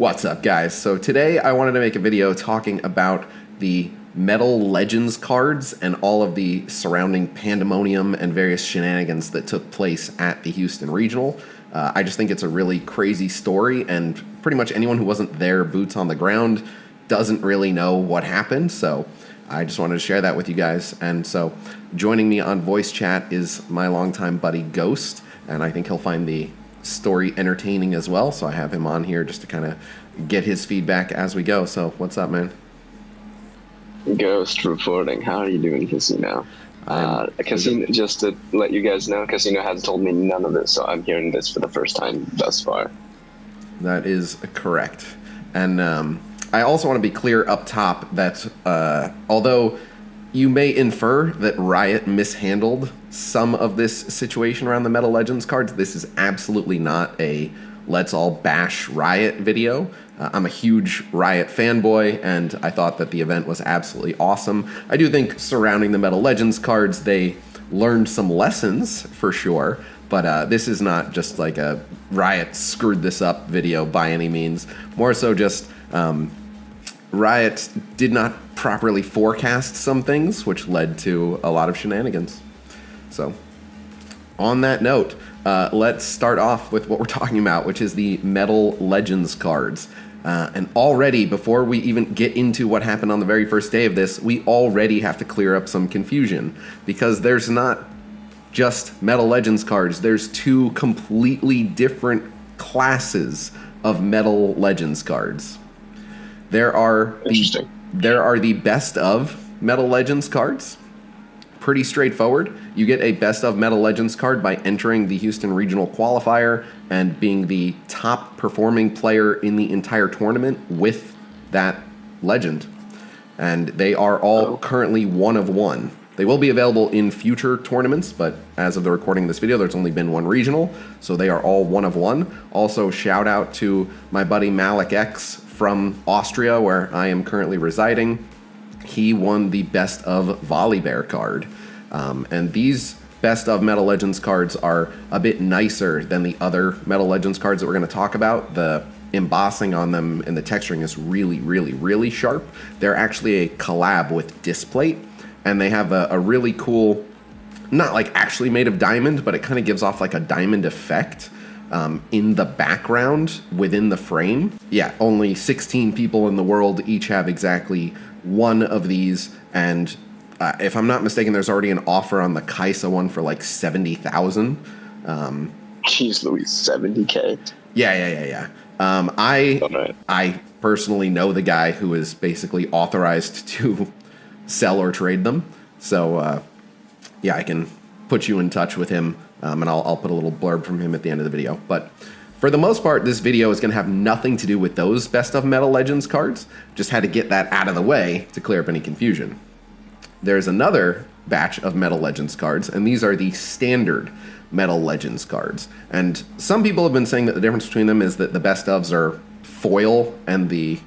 What's up, guys? So today I wanted to make a video talking about the Metal Legends cards and all of the surrounding pandemonium and various shenanigans that took place at the Houston Regional. I just think it's a really crazy story, and pretty much anyone who wasn't there, boots on the ground, doesn't really know what happened. So I just wanted to share that with you guys. And so joining me on voice chat is my longtime buddy Ghost, and I think he'll find the story entertaining as well. So I have him on here just to kind of get his feedback as we go. So what's up, man? Ghost reporting. How are you doing, Khasino? Khasino, just to let you guys know, Khasino has told me none of this, so I'm hearing this for the first time thus far. That is correct. And I also want to be clear up top that although you may infer that Riot mishandled some of this situation around the Metal Legends cards, this is absolutely not a let's all bash Riot video. I'm a huge Riot fanboy, and I thought that the event was absolutely awesome. I do think surrounding the Metal Legends cards, they learned some lessons for sure, but this is not just like a Riot screwed this up video by any means. More so just Riot did not properly forecast some things, which led to a lot of shenanigans. So, on that note, let's start off with what we're talking about, which is the Metal Legends cards. And already, before we even get into what happened on the very first day of this, we already have to clear up some confusion, because there's not just Metal Legends cards. There's two completely different classes of Metal Legends cards. There are the best of Metal Legends cards. Pretty straightforward. You get a best of Metal Legends card by entering the Houston Regional Qualifier and being the top performing player in the entire tournament with that legend. And they are all currently one of one. They will be available in future tournaments, but as of the recording of this video, there's only been one regional, so they are all one of one. Also, shout out to my buddy Malik X from Austria, where I am currently residing. He won the Best of Volibear card. And these Best of Metal Legends cards are a bit nicer than the other Metal Legends cards that we're going to talk about. The embossing on them and the texturing is really, really, really sharp. They're actually a collab with Displate, and they have a really cool, not like actually made of diamond, but it kind of gives off like a diamond effect in the background within the frame. Yeah, only 16 people in the world each have exactly one of these, and if I'm not mistaken, there's already an offer on the Kaisa one for like 70,000. Jeez Louise, 70K? Yeah. I personally know the guy who is basically authorized to sell or trade them, so yeah, I can put you in touch with him, and I'll put a little blurb from him at the end of the video. But for the most part, this video is going to have nothing to do with those Best of Metal Legends cards. Just had to get that out of the way to clear up any confusion. There's another batch of Metal Legends cards, and these are the standard Metal Legends cards. And some people have been saying that the difference between them is that the Best ofs are foil and the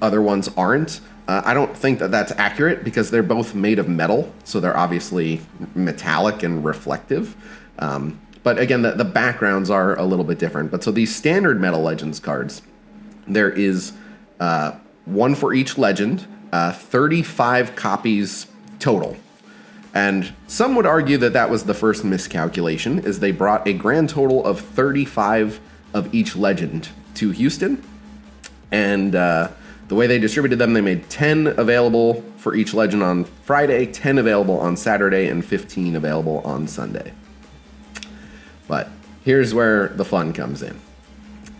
other ones aren't. I don't think that that's accurate, because they're both made of metal, so they're obviously metallic and reflective. But again, the backgrounds are a little bit different. But so these standard Metal Legends cards, there is one for each legend, 35 copies total. And some would argue that that was the first miscalculation, is they brought a grand total of 35 of each legend to Houston. And the way they distributed them, they made 10 available for each legend on Friday, 10 available on Saturday, and 15 available on Sunday. But here's where the fun comes in.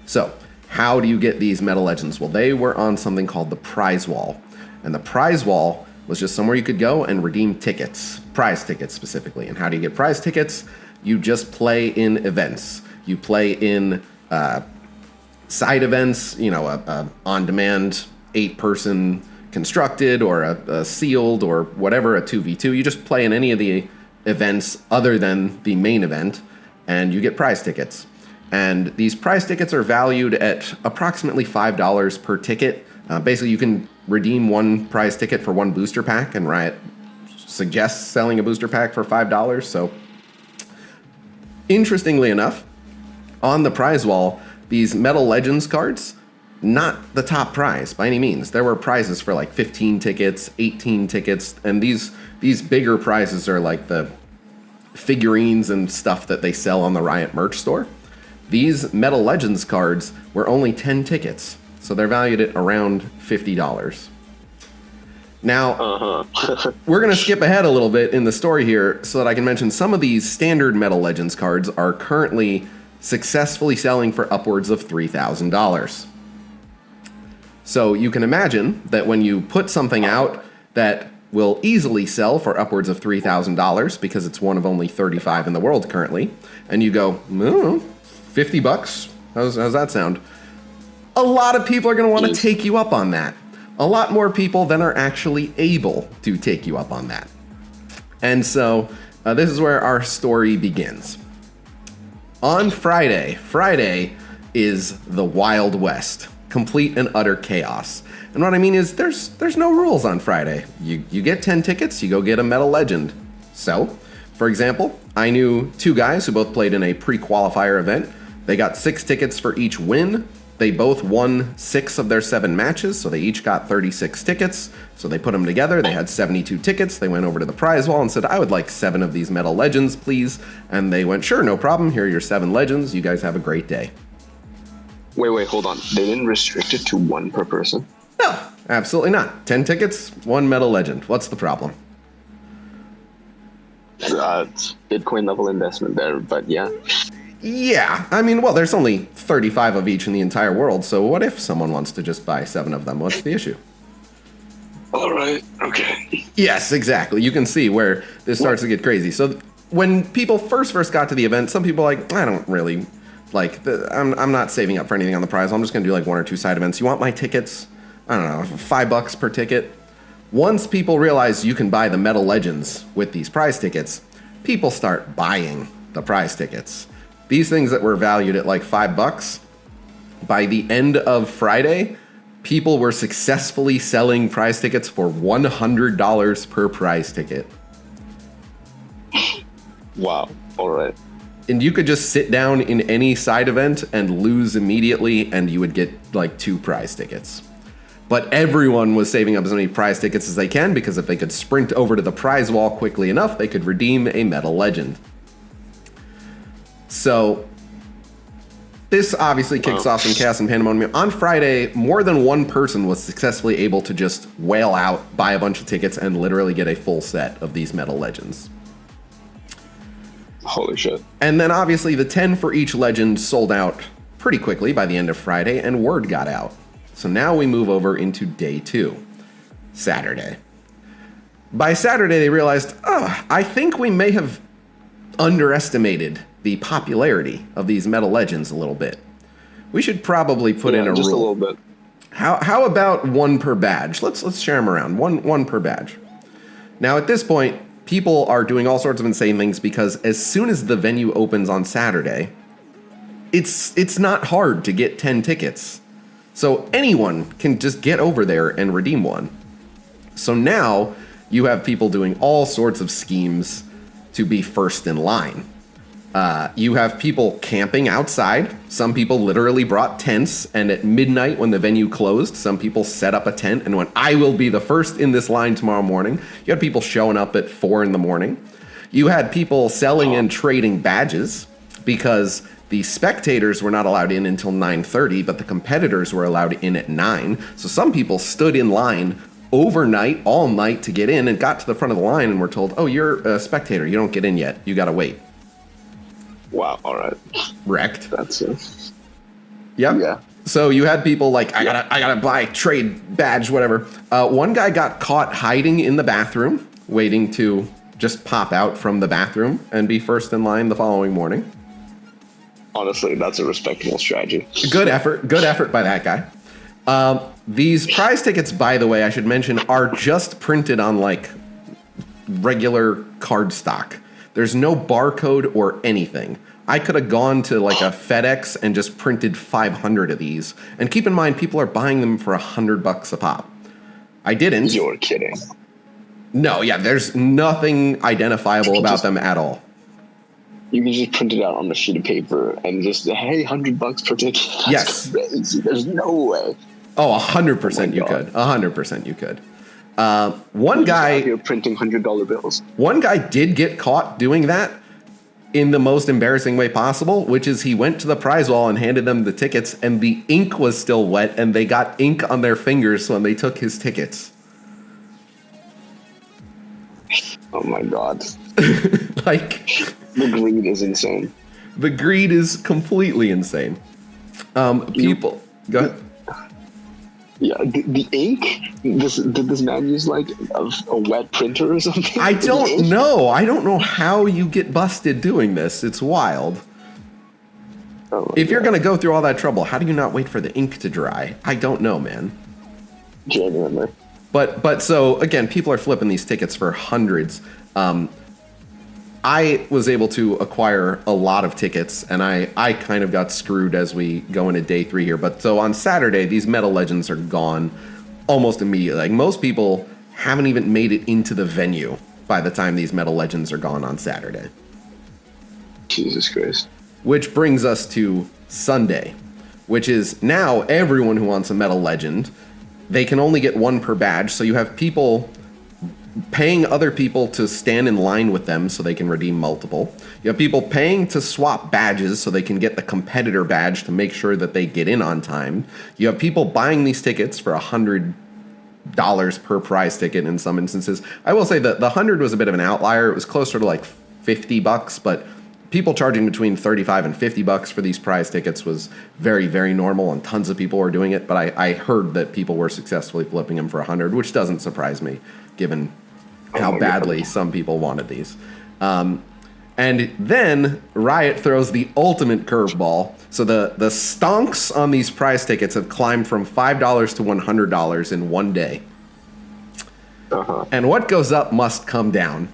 So, how do you get these Metal Legends? Well, they were on something called the prize wall. And the prize wall was just somewhere you could go and redeem tickets, prize tickets specifically. And how do you get prize tickets? You just play in events. You play in side events, you know, a on-demand 8-person constructed, or a sealed, or whatever, a 2v2. You just play in any of the events other than the main event, and you get prize tickets. And these prize tickets are valued at approximately $5 per ticket. Basically, you can redeem one prize ticket for one booster pack, and Riot suggests selling a booster pack for $5. So, interestingly enough, on the prize wall, these Metal Legends cards not the top prize by any means. There were prizes for like 15 tickets, 18 tickets, and these bigger prizes are like the figurines and stuff that they sell on the Riot merch store. These Metal Legends cards were only 10 tickets, so they're valued at around $50. Now, we're going to skip ahead a little bit in the story here so that I can mention some of these standard Metal Legends cards are currently successfully selling for upwards of $3,000. So you can imagine that when you put something out that will easily sell for upwards of $3,000 because it's one of only 35 in the world currently, and you go, $50? How's that sound? A lot of people are going to want to take you up on that. A lot more people than are actually able to take you up on that. And so this is where our story begins. On Friday is the Wild West, complete and utter chaos. And what I mean is there's no rules on Friday. You get 10 tickets, you go get a Metal Legend. So, for example, I knew two guys who both played in a pre-qualifier event. They got 6 tickets for each win. They both won 6 of their 7 matches, so they each got 36 tickets. So they put them together. They had 72 tickets. They went over to the prize wall and said, I would like 7 of these Metal Legends, please. And they went, sure, no problem. Here are your 7 Legends. You guys have a great day. Wait, hold on. They didn't restrict it to 1 per person? No, absolutely not. 10 tickets, 1 Metal Legend. What's the problem? Bitcoin level investment there, but yeah. Yeah, I mean, well, there's only 35 of each in the entire world, so what if someone wants to just buy 7 of them? What's the issue? All right, okay. Yes, exactly. You can see where this starts to get crazy. So when people first got to the event, some people are like, I don't really like, I'm not saving up for anything on the prize. I'm just going to do like 1 or 2 side events. You want my tickets? I don't know, $5 per ticket. Once people realize you can buy the Metal Legends with these prize tickets, people start buying the prize tickets. These things that were valued at like $5, by the end of Friday, people were successfully selling prize tickets for $100 per prize ticket. Wow, all right. And you could just sit down in any side event and lose immediately, and you would get like 2 prize tickets. But everyone was saving up as many prize tickets as they can, because if they could sprint over to the prize wall quickly enough, they could redeem a Metal Legend. So this obviously kicks off some chaos and pandemonium. On Friday, more than 1 person was successfully able to just wail out, buy a bunch of tickets, and literally get a full set of these Metal Legends. Holy shit. And then obviously the 10 for each legend sold out pretty quickly by the end of Friday, and word got out. So now we move over into day 2, Saturday. By Saturday, they realized, I think we may have underestimated the popularity of these Metal Legends a little bit. We should probably put in a rule. Just a little bit. How about 1 per badge? Let's share them around. One per badge. Now at this point, people are doing all sorts of insane things, because as soon as the venue opens on Saturday, it's not hard to get 10 tickets. So anyone can just get over there and redeem one. So now you have people doing all sorts of schemes to be first in line. You have people camping outside. Some people literally brought tents, and at midnight when the venue closed, some people set up a tent and went, I will be the first in this line tomorrow morning. You had people showing up at 4 in the morning. You had people selling and trading badges, because the spectators were not allowed in until 9:30, but the competitors were allowed in at 9. So some people stood in line overnight, all night, to get in, and got to the front of the line and were told, oh, you're a spectator. You don't get in yet. You got to wait. Wow, all right. Wrecked. That's it. Yep. Yeah. So you had people like, I gotta buy, trade, badge, whatever. One guy got caught hiding in the bathroom, waiting to just pop out from the bathroom and be first in line the following morning. Honestly, that's a respectable strategy. Good effort by that guy. These prize tickets, by the way, I should mention, are just printed on like regular card stock. There's no barcode or anything. I could have gone to like a FedEx and just printed 500 of these. And keep in mind, people are buying them for $100 a pop. I didn't. You're kidding. No, yeah, there's nothing identifiable about them at all. You can just print it out on a sheet of paper and just, hey, $100 per ticket. That's Yes. crazy. There's no way. Oh, 100% you God. could. 100% you could. One guy out here printing $100 bills. One guy did get caught doing that in the most embarrassing way possible, which is he went to the prize wall and handed them the tickets, and the ink was still wet, and they got ink on their fingers when they took his tickets. Oh my God. Like, the greed is insane. The greed is completely insane. People, go ahead. Yeah, the ink. Did this man use like a wet printer or something? I don't know. I don't know how you get busted doing this. It's wild. Oh if you're gonna go through all that trouble, how do you not wait for the ink to dry? I don't know, man. Genuinely. But so again, people are flipping these tickets for hundreds. I was able to acquire a lot of tickets, and I kind of got screwed as we go into day 3 here. But so on Saturday, these Metal Legends are gone almost immediately. Like, most people haven't even made it into the venue by the time these Metal Legends are gone on Saturday. Jesus Christ. Which brings us to Sunday, which is now everyone who wants a Metal Legend, they can only get one per badge. So you have people paying other people to stand in line with them so they can redeem multiple. You have people paying to swap badges so they can get the competitor badge to make sure that they get in on time. You have people buying these tickets for $100 per prize ticket in some instances. I will say that the 100 was a bit of an outlier. It was closer to like $50, but people charging between $35 and $50 for these prize tickets was very, very normal, and tons of people were doing it. But I heard that people were successfully flipping them for 100, which doesn't surprise me, given how badly some people wanted these. And then Riot throws the ultimate curveball. So the stonks on these prize tickets have climbed from $5 to $100 in one day. And what goes up must come down.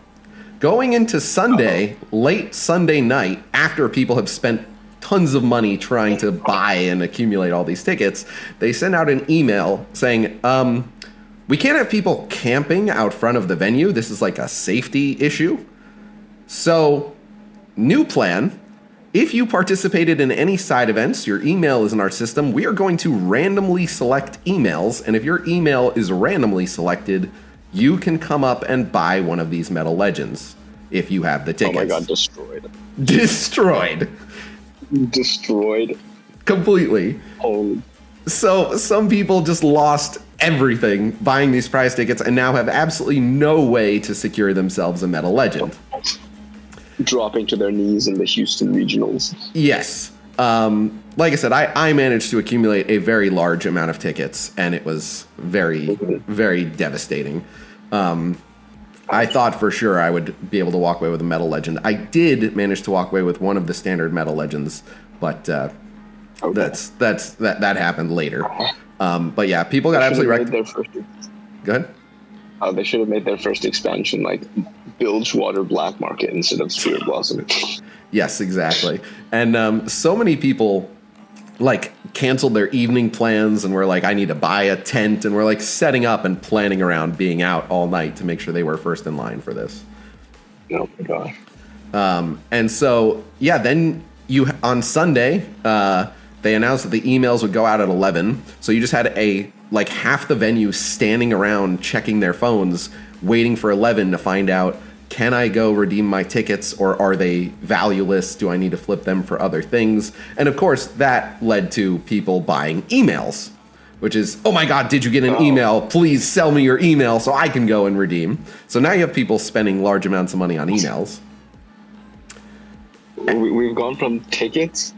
Going into Sunday, late Sunday night, after people have spent tons of money trying to buy and accumulate all these tickets, they send out an email saying, we can't have people camping out front of the venue. This is like a safety issue. So, new plan. If you participated in any side events, your email is in our system. We are going to randomly select emails. And if your email is randomly selected, you can come up and buy one of these Metal Legends if you have the tickets. Oh my God, destroyed. Destroyed. Destroyed. Completely. Holy. So some people just lost everything buying these prize tickets and now have absolutely no way to secure themselves a Metal Legend. Dropping to their knees in the Houston Regionals. Yes. Like I said, I managed to accumulate a very large amount of tickets, and it was very, very devastating. I thought for sure I would be able to walk away with a Metal Legend. I did manage to walk away with one of the standard Metal Legends, but that happened later. But yeah, people got absolutely Go ahead. They should have made their first expansion like Bilgewater Black Market instead of Spirit Blossom. Yes, exactly. And so many people like canceled their evening plans and were like, I need to buy a tent, and we're like setting up and planning around being out all night to make sure they were first in line for this. Oh my God. And so, yeah, then on Sunday, they announced that the emails would go out at 11. So you just had like half the venue standing around checking their phones, waiting for 11 to find out, can I go redeem my tickets, or are they valueless? Do I need to flip them for other things? And of course, that led to people buying emails, which is, oh my God, did you get an email? Please sell me your email so I can go and redeem. So now you have people spending large amounts of money on emails. We've gone from tickets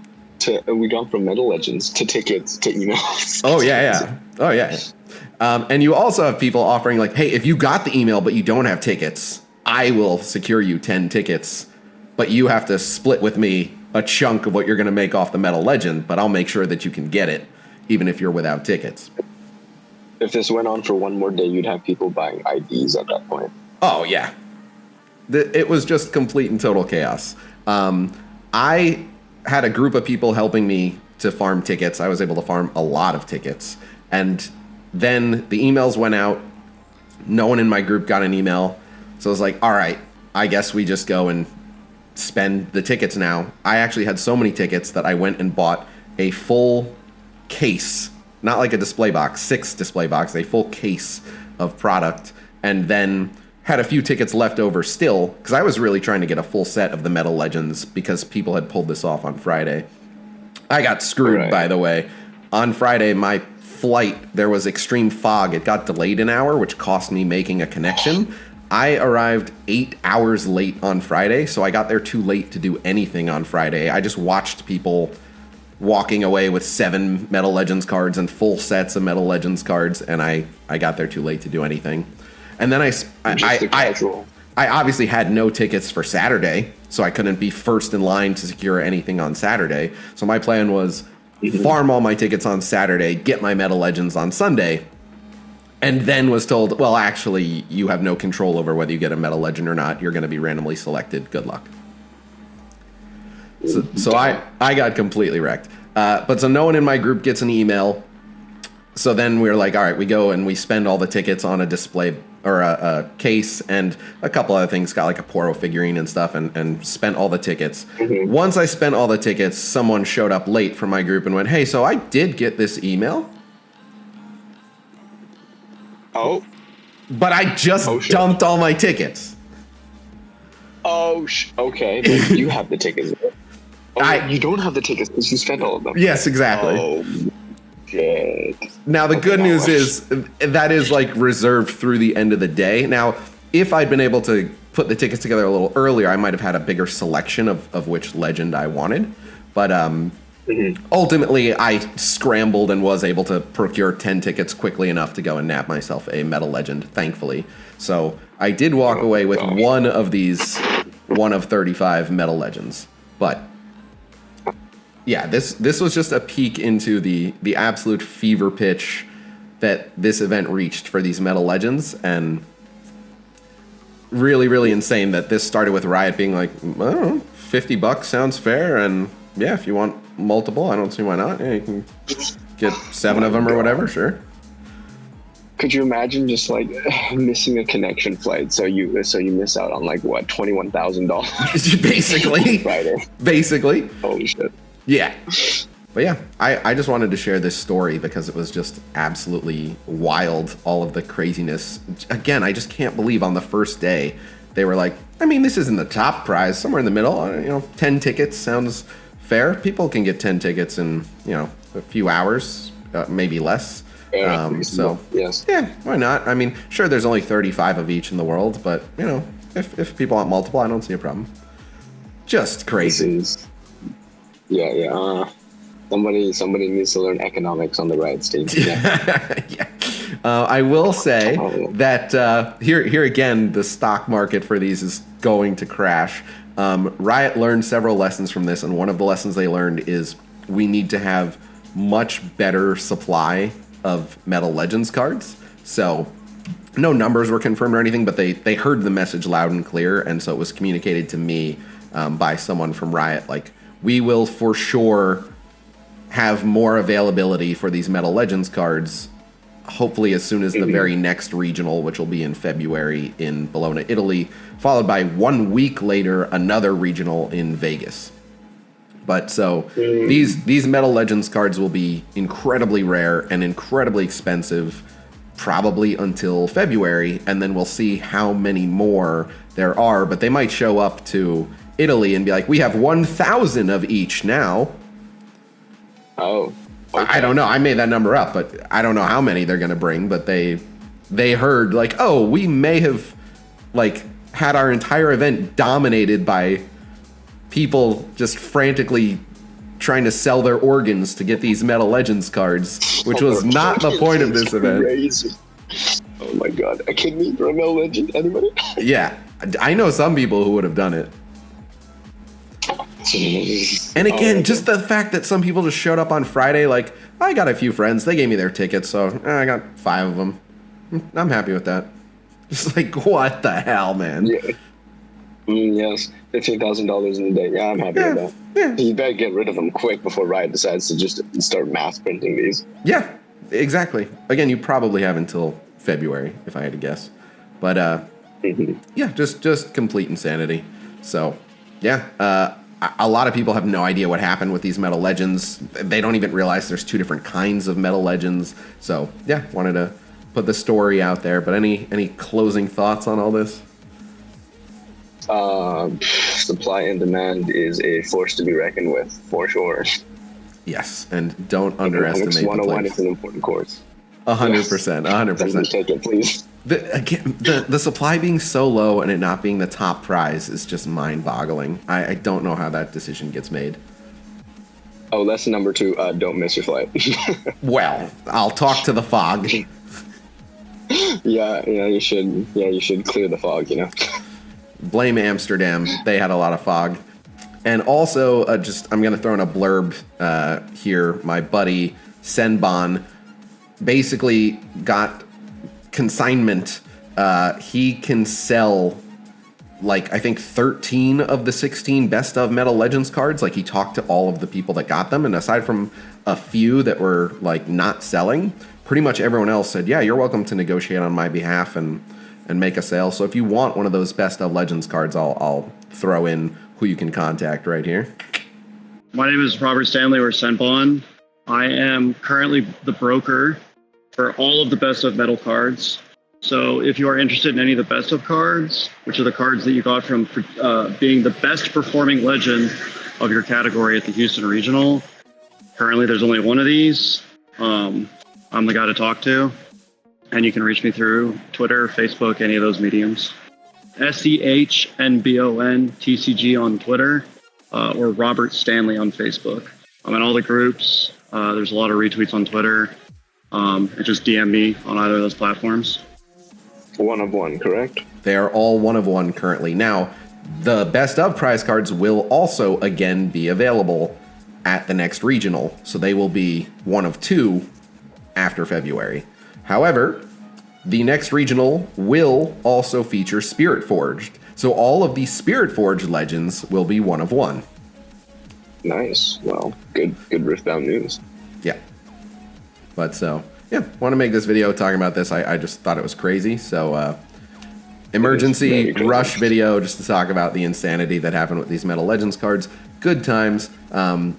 we gone from Metal Legends to tickets to emails. Oh yeah. Oh yeah. And you also have people offering like, hey, if you got the email but you don't have tickets, I will secure you 10 tickets, but you have to split with me a chunk of what you're going to make off the Metal Legend, but I'll make sure that you can get it, even if you're without tickets. If this went on for one more day, you'd have people buying IDs at that point. Oh, yeah. It was just complete and total chaos. I had a group of people helping me to farm tickets. I was able to farm a lot of tickets. And then the emails went out. No one in my group got an email. So I was like, all right, I guess we just go and spend the tickets now. I actually had so many tickets that I went and bought a full case, not like a display box, 6 display box, a full case of product, and then had a few tickets left over still, because I was really trying to get a full set of the Metal Legends because people had pulled this off on Friday. I got screwed, by the way. On Friday, my flight, there was extreme fog. It got delayed an hour, which cost me making a connection. I arrived 8 hours late on Friday, so I got there too late to do anything on Friday. I just watched people walking away with 7 Metal Legends cards and full sets of Metal Legends cards, and I got there too late to do anything. And then I obviously had no tickets for Saturday, so I couldn't be first in line to secure anything on Saturday. So my plan was farm all my tickets on Saturday, get my Metal Legends on Sunday, and then was told, well, actually, you have no control over whether you get a Metal Legend or not. You're going to be randomly selected. Good luck. So I got completely wrecked. But so no one in my group gets an email. So then we're like, all right, we go and we spend all the tickets on a display or a case and a couple other things, got like a Poro figurine and stuff, and spent all the tickets. Once I spent all the tickets, someone showed up late from my group and went, hey, so I did get this email. Oh. But I just dumped all my tickets. Okay. But you have the tickets. You don't have the tickets because you spent all of them. Yes, exactly. Oh, shit. Now, the good news is that is like reserved through the end of the day. Now, if I'd been able to put the tickets together a little earlier, I might have had a bigger selection of which legend I wanted. But ultimately, I scrambled and was able to procure 10 tickets quickly enough to go and nab myself a Metal Legend, thankfully. So I did walk away with one of 35 Metal Legends. But yeah, this was just a peek into the absolute fever pitch that this event reached for these Metal Legends, and really, really insane that this started with Riot being like, I don't know, $50 sounds fair, and yeah, if you want multiple, I don't see why not. Yeah, you can get 7 of them or whatever, sure. Could you imagine just like missing a connection flight? So you miss out on like what, $21,000? Basically. Friday. Basically. Holy shit. Yeah. But yeah, I just wanted to share this story because it was just absolutely wild, all of the craziness. Again, I just can't believe on the first day they were like, I mean, this isn't the top prize, somewhere in the middle. 10 tickets sounds fair. People can get 10 tickets in, a few hours, maybe less. So yes. Yeah, why not? I mean, sure, there's only 35 of each in the world, but if people want multiple, I don't see a problem. Just crazy. Somebody needs to learn economics on the Riot stage. Yeah. Yeah. I will say that here again, the stock market for these is going to crash. Riot learned several lessons from this, and one of the lessons they learned is we need to have much better supply of Metal Legends cards. So no numbers were confirmed or anything, but they heard the message loud and clear, and so it was communicated to me by someone from Riot, like, we will for sure have more availability for these Metal Legends cards, hopefully as soon as the very next regional, which will be in February in Bologna, Italy, followed by 1 week later, another regional in Vegas. But so these Metal Legends cards will be incredibly rare and incredibly expensive, probably until February, and then we'll see how many more there are. But they might show up to Italy and be like, we have 1,000 of each now. Oh. Okay. I don't know. I made that number up, but I don't know how many they're going to bring. But they heard like, oh, we may have like had our entire event dominated by people just frantically trying to sell their organs to get these Metal Legends cards, which was not the point of this event. Crazy. Oh my god, a kidney for a Metal Legend? Anybody? Yeah, I know some people who would have done it. And again, just the fact that some people just showed up on Friday, like, I got a few friends, they gave me their tickets, so I got 5 of them. I'm happy with that. Just like, what the hell, man? Yeah. Yes, $15,000 in a day. Yeah, I'm happy with that. Yeah. You better get rid of them quick before Riot decides to just start mass printing these. Yeah, exactly. Again, you probably have until February, if I had to guess. But, yeah, just complete insanity. So, yeah, a lot of people have no idea what happened with these Metal Legends. They don't even realize there's two different kinds of Metal Legends. So yeah, wanted to put the story out there. But any closing thoughts on all this? Supply and demand is a force to be reckoned with, for sure. Yes, and don't underestimate the 101 players. is an important course. 100%, 100%. Take it, please. The supply being so low and it not being the top prize is just mind-boggling. I don't know how that decision gets made. Oh, lesson number 2, don't miss your flight. Well, I'll talk to the fog. Yeah, you should clear the fog, Blame Amsterdam. They had a lot of fog. And also, I'm going to throw in a blurb here. My buddy, Senbon, basically got consignment. He can sell, I think 13 of the 16 best of Metal Legends cards. He talked to all of the people that got them. And aside from a few that were, not selling, pretty much everyone else said, yeah, you're welcome to negotiate on my behalf and make a sale. So if you want one of those best of Legends cards, I'll throw in who you can contact right here. My name is Robert Stanley, or Senbon. I am currently the broker for all of the best of metal cards. So if you are interested in any of the best of cards, which are the cards that you got from being the best performing legend of your category at the Houston Regional, currently there's only one of these. I'm the guy to talk to. And you can reach me through Twitter, Facebook, any of those mediums. SEHNBON TCG on Twitter, or Robert Stanley on Facebook. I'm in all the groups. There's a lot of retweets on Twitter. And just DM me on either of those platforms. 1 of 1, correct? They are all 1 of 1 currently. Now, the best of prize cards will also again be available at the next regional. So they will be 1 of 2 after February. However, the next regional will also feature Spirit Forged. So all of these Spirit Forged legends will be 1 of 1. Nice. Well, good Riftbound news. Yeah. But want to make this video talking about this. I just thought it was crazy. So emergency rush video just to talk about the insanity that happened with these Metal Legends cards. Good times.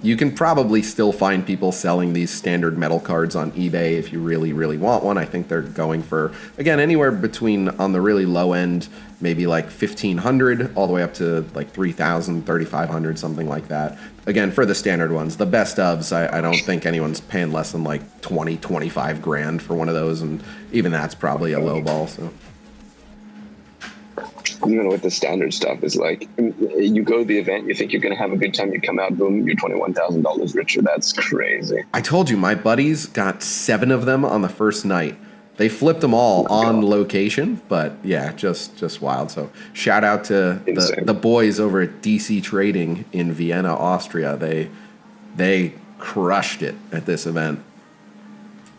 You can probably still find people selling these standard metal cards on eBay if you really, really want one. I think they're going for, again, anywhere between, on the really low end, maybe $1,500 all the way up to $3,000, $3,500, something like that. Again, for the standard ones. The best ofs, I don't think anyone's paying less than 20, 25 grand for one of those, and even that's probably a low ball. So. Even with the standard stuff, is you go to the event, you think you're going to have a good time, you come out, boom, you're $21,000 richer. That's crazy. I told you, my buddies got 7 of them on the first night. They flipped them all on location, but yeah, just wild. So shout out to the boys over at DC Trading in Vienna, Austria. They crushed it at this event.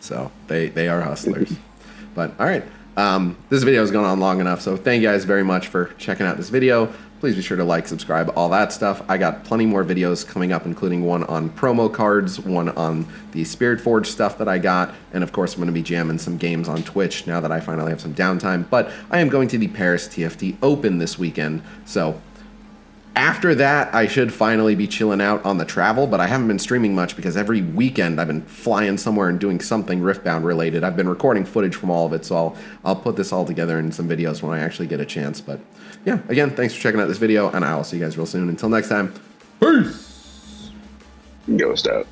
So they are hustlers. But all right. This video has gone on long enough, so thank you guys very much for checking out this video. Please be sure to like, subscribe, all that stuff. I got plenty more videos coming up, including one on promo cards, one on the Spirit Forge stuff that I got, and of course I'm going to be jamming some games on Twitch now that I finally have some downtime. But I am going to the Paris TFT Open this weekend, so after that, I should finally be chilling out on the travel, but I haven't been streaming much because every weekend I've been flying somewhere and doing something Riftbound related. I've been recording footage from all of it, so I'll put this all together in some videos when I actually get a chance. But yeah, again, thanks for checking out this video, and I will see you guys real soon. Until next time, peace! Ghost out.